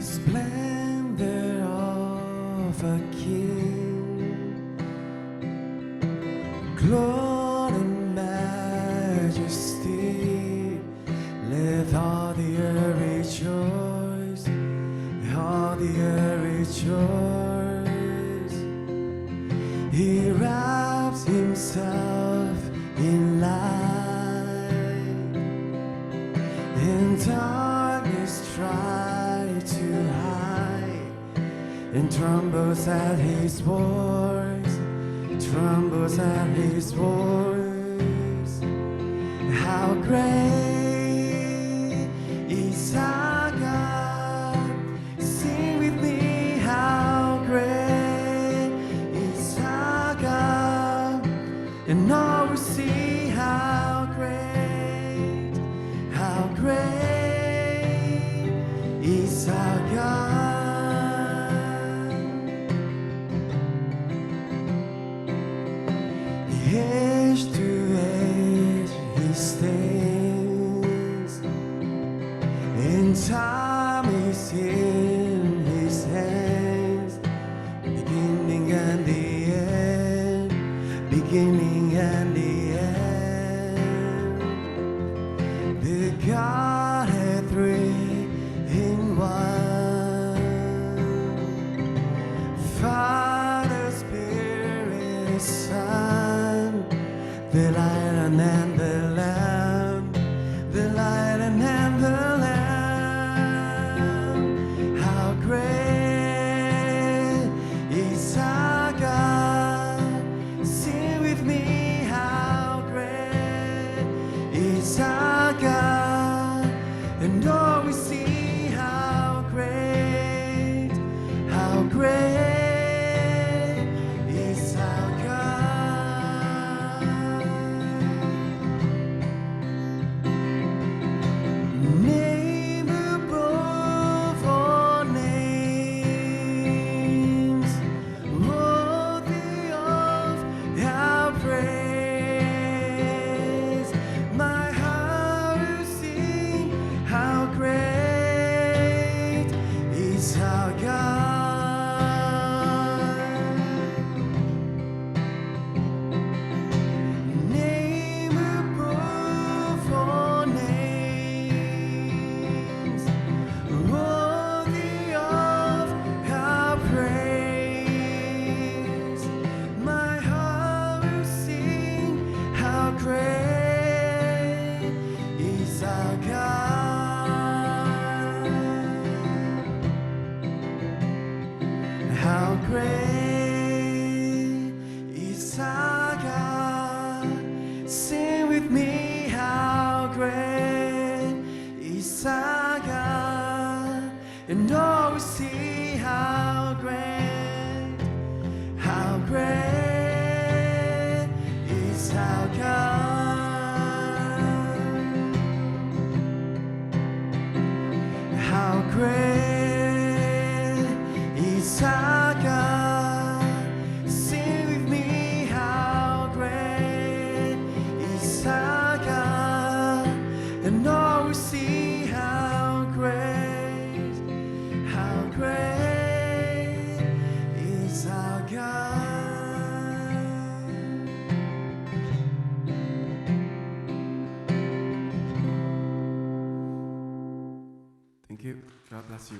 splendor of a king, glory and majesty, let all the earth rejoice, all the earth rejoice. He wraps himself in light, and darkness tries to hide, and trembles at his voice, trembles at his voice. How great is our God? Sing with me, how great is our God? And all will see how great is our God. Edge to edge he stands, and time is in his hands, beginning and the end, beginning and the end. The Godhead three in one, Father, Spirit, Son, the Lion and the Lamb, the Lion and the Lamb. How great is our God? Sing with me, how great is our God? And all we see how great is our God. Name above all names, worthy of our praise. My heart will sing, how great is our God. Name above all names, worthy of our praise. My heart will sing, how great is our God. How great is our God? Sing with me, how great is our God? And all we see how great is our God. How great is our God? Sing with me, how great is our God? And all we see how great is our God. Thank you. God bless you.